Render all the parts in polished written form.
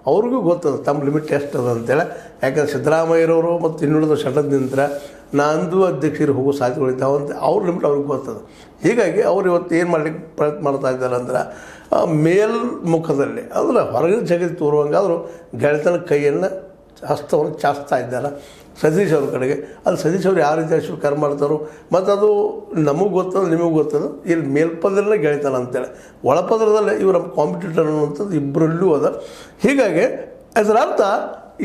ಅವ್ರಿಗೂ ಗೊತ್ತದ ತಮ್ಮ ಲಿಮಿಟ್ ಎಷ್ಟದ ಅಂತೇಳಿ. ಯಾಕಂದ್ರೆ ಸಿದ್ದರಾಮಯ್ಯರವರು ಮತ್ತು ಇನ್ನುಳಿದ ಷಡ್ಯಂತ್ರ ನಿಂತರ ನಂದು ಅಧ್ಯಕ್ಷರು ಹೋಗೋ ಸಾಧ್ಯತೆಗಳಿದ್ದಾವೆ ಅಂತ ಅವ್ರ ಲಿಮಿಟ್ ಅವ್ರಿಗೆ ಗೊತ್ತದ. ಹೀಗಾಗಿ ಅವ್ರು ಇವತ್ತು ಏನು ಮಾಡಲಿಕ್ಕೆ ಪ್ರಯತ್ನ ಮಾಡ್ತಾ ಇದ್ದಾರೆ ಅಂದ್ರೆ ಮೇಲ್ಮುಖದಲ್ಲಿ ಅಂದ್ರೆ ಹೊರಗಿನ ಜಗತ್ತು ತೋರುವಂಗಾದರೂ ಗೆಳೆತನ ಕೈಯನ್ನು ಹಸ್ತವನ್ನು ಚಾಚ್ತಾ ಇದ್ದಾರೆ ಸತೀಶ್ ಅವ್ರ ಕಡೆಗೆ. ಅದು ಸತೀಶ್ ಅವ್ರು ಯಾವ ರೀತಿ ಸ್ವೀಕಾರ ಮಾಡ್ತಾರೋ ಮತ್ತು ಅದು ನಮಗೆ ಗೊತ್ತದ ನಿಮಗೆ ಗೊತ್ತದ. ಇಲ್ಲಿ ಮೇಲ್ಪದರಲ್ಲೇ ಗೆಳೆತನ ಅಂತೇಳಿ, ಒಳಪದರದಲ್ಲೇ ಇವರ ಕಾಂಪಿಟೇಟರ್ ಅನ್ನುವಂಥದ್ದು ಇಬ್ಬರಲ್ಲೂ ಅದ. ಹೀಗಾಗಿ ಅದರ ಅರ್ಥ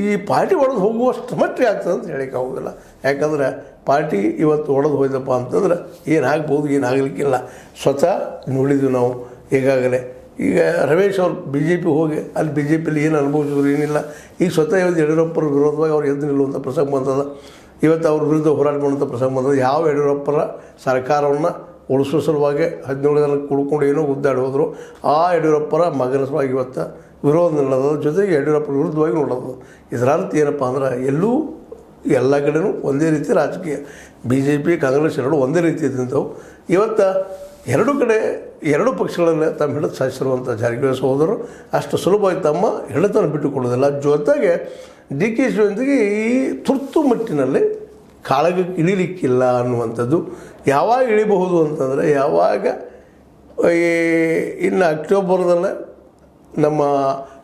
ಈ ಪಾರ್ಟಿ ಒಡೆದು ಹೋಗುವಷ್ಟು ಮಟ್ಟಿಗೆ ಆಗ್ತದೆ ಅಂತ ಹೇಳಿಕ್ಕೆ ಆಗೋದಿಲ್ಲ. ಯಾಕಂದರೆ ಪಾರ್ಟಿ ಇವತ್ತು ಒಡೆದು ಹೋಯ್ತಪ್ಪ ಅಂತಂದ್ರೆ ಏನಾಗ್ಬೋದು, ಏನಾಗಲಿಕ್ಕಿಲ್ಲ. ಸ್ವತಃ ನೋಡಿದ್ವಿ ನಾವು ಈಗಾಗಲೇ. ಈಗ ರಮೇಶ್ ಅವ್ರು BJP ಹೋಗಿ ಅಲ್ಲಿ BJPಯಲ್ಲಿ ಏನು ಅನುಭವಿಸಿದ್ರು ಏನಿಲ್ಲ. ಈಗ ಸ್ವತಃ ಇವತ್ತು ಯಡಿಯೂರಪ್ಪರ ವಿರೋಧವಾಗಿ ಅವ್ರು ಎದ್ದು ನಿಲ್ಲುವಂಥ ಪ್ರಸಂಗ ಬಂದದ. ಇವತ್ತು ಅವ್ರ ವಿರುದ್ಧ ಹೋರಾಟ ಮಾಡುವಂಥ ಪ್ರಸಂಗ ಬಂದದ. ಯಾವ ಯಡಿಯೂರಪ್ಪರ ಸರ್ಕಾರವನ್ನು ಉಳಿಸುವ ಸಲುವಾಗಿ 17 ಜನ ಕುಡ್ಕೊಂಡು ಏನೋ ಉದ್ದಾಡಿ ಹೋದರು, ಆ ಯಡಿಯೂರಪ್ಪರ ಮಗನ ಸಲುವಾಗಿ ಇವತ್ತು ವಿರೋಧ ನಿಲ್ಲೋದು, ಜೊತೆಗೆ ಯಡಿಯೂರಪ್ಪರ ವಿರುದ್ಧವಾಗಿ ನೋಡೋದು. ಇದರ ಅರ್ಥ ಏನಪ್ಪ ಅಂದ್ರೆ ಎಲ್ಲೂ ಎಲ್ಲ ಕಡೆಯೂ ಒಂದೇ ರೀತಿ ರಾಜಕೀಯ. BJP ಕಾಂಗ್ರೆಸ್ ಎರಡೂ ಒಂದೇ ರೀತಿ ಇದ್ದಂಥವು. ಇವತ್ತು ಎರಡೂ ಕಡೆ ಎರಡೂ ಪಕ್ಷಗಳಲ್ಲೇ ತಮ್ಮ ಹಿಡಿದು ಸಾಧಿಸಿರುವಂಥ ಜಾರಕಿಹೊಳಿ ಸಹೋದರರು ಅಷ್ಟು ಸುಲಭವಾಗಿ ತಮ್ಮ ಹಿಡಿತನ ಬಿಟ್ಟುಕೊಡೋದಿಲ್ಲ. ಜೊತೆಗೆ DK ಶಿವಯೊಂದಿಗೆ ಈ ತುರ್ತು ಮಟ್ಟಿನಲ್ಲಿ ಕಾಳಗಕ್ಕೆ ಇಳಿಲಿಕ್ಕಿಲ್ಲ ಅನ್ನುವಂಥದ್ದು. ಯಾವಾಗ ಇಳಿಬಹುದು ಅಂತಂದರೆ ಯಾವಾಗ ಇನ್ನು ಅಕ್ಟೋಬರ್ದಲ್ಲೇ ನಮ್ಮ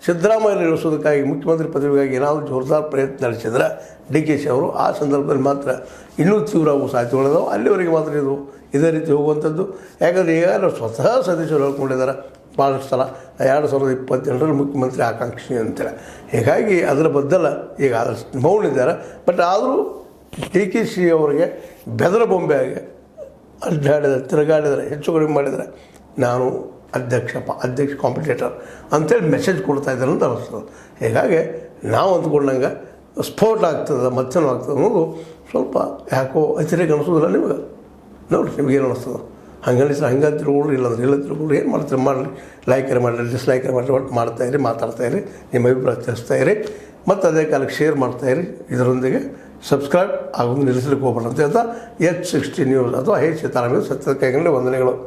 ಸಿದ್ದರಾಮಯ್ಯ ಇಳಿಸೋದಕ್ಕಾಗಿ ಮುಖ್ಯಮಂತ್ರಿ ಪದವಿಗಾಗಿ ಏನಾದರೂ ಜೋರ್ದಾರ್ ಪ್ರಯತ್ನ ನಡೆಸಿದ್ರೆ DK ಅವರು ಆ ಸಂದರ್ಭದಲ್ಲಿ ಮಾತ್ರ ಇನ್ನೂ ತೀವ್ರ ಆಗುವ ಸಾಧ್ಯತೆಗಳಿದಾವೆ. ಅಲ್ಲಿವರೆಗೆ ಮಾತ್ರ ಇದು ಇದೇ ರೀತಿ ಹೋಗುವಂಥದ್ದು. ಯಾಕಂದರೆ ಈಗ ಸ್ವತಃ ಸದಸ್ಯರು ಹೇಳ್ಕೊಂಡಿದ್ದಾರೆ ಭಾಳಷ್ಟು ಸಲ 2028ರಲ್ಲಿ ಮುಖ್ಯಮಂತ್ರಿ ಆಕಾಂಕ್ಷಿ ಅಂತೇಳಿ. ಹೀಗಾಗಿ ಅದರ ಬದ್ದಲ ಈಗ ಆದಷ್ಟು ಮೌನಿದ್ದಾರೆ. ಬಟ್ ಆದರೂ DK ಅವರಿಗೆ ಬೆದರ ಬೊಂಬೆಯಾಗಿ ತಿರುಗಾಡಿದರೆ ಹೆಚ್ಚು ಕಡಿಮೆ ಮಾಡಿದರೆ ನಾನು ಅಧ್ಯಕ್ಷ ಕಾಂಪಿಟೇಟರ್ ಅಂತೇಳಿ ಮೆಸೇಜ್ ಕೊಡ್ತಾ ಇದ್ದಾರೆ ಅಂತ ಅನ್ನಿಸ್ತದೆ. ಹೀಗಾಗಿ ನಾವು ಅಂದ್ಕೊಂಡಂಗೆ ಸ್ಫೋಟ ಆಗ್ತದೆ, ಮಚ್ಚನೂ ಆಗ್ತದೆ ಅನ್ನೋದು ಸ್ವಲ್ಪ ಯಾಕೋ ಅತಿರೇಕ ಅನಿಸೋದಿಲ್ಲ ನಿಮಗೆ? ನೋಡಿರಿ ನಿಮಗೇನು ಅನ್ನಿಸ್ತದೆ. ಹಂಗೆ ಅನಿಸಿದ್ರೆ ಹಂಗೆ ತಿಳ್ಕೊಳ್ರಿ, ಇಲ್ಲಾಂದ್ರೆ ಇಲ್ಲ ತಿಳ್ಕೊಳ್ರಿ. ಏನು ಮಾಡ್ತೀರಿ ಮಾಡಲಿ, ಲೈಕರ್ ಮಾಡಲಿ ಡಿಸ್ಲೈಕರ್ ಮಾಡಲಿ, ಒಟ್ಟು ಮಾಡ್ತಾಯಿರಿ, ಮಾತಾಡ್ತಾಯಿರಿ, ನಿಮ್ಮ ಅಭಿಪ್ರಾಯ ತಿಳಿಸ್ತಾಯಿರಿ. ಮತ್ತು ಅದೇ ಕಾಲಕ್ಕೆ ಶೇರ್ ಮಾಡ್ತಾಯಿರಿ. ಇದರೊಂದಿಗೆ ಸಬ್ಸ್ಕ್ರೈಬ್ ಆಗೋದು ನಿಲ್ಲಿಸಲಿಕ್ಕೆ ಹೋಗ್ಬೇಡ ಅಂತ ಹೇಳ್ತಾ H60 ನ್ಯೂಸ್ ಅಥವಾ H ಸೀತಾರಾಮ್ ಸತ್ಯದ ಕೈಗೊಂಡು ವಂದನೆಗಳು.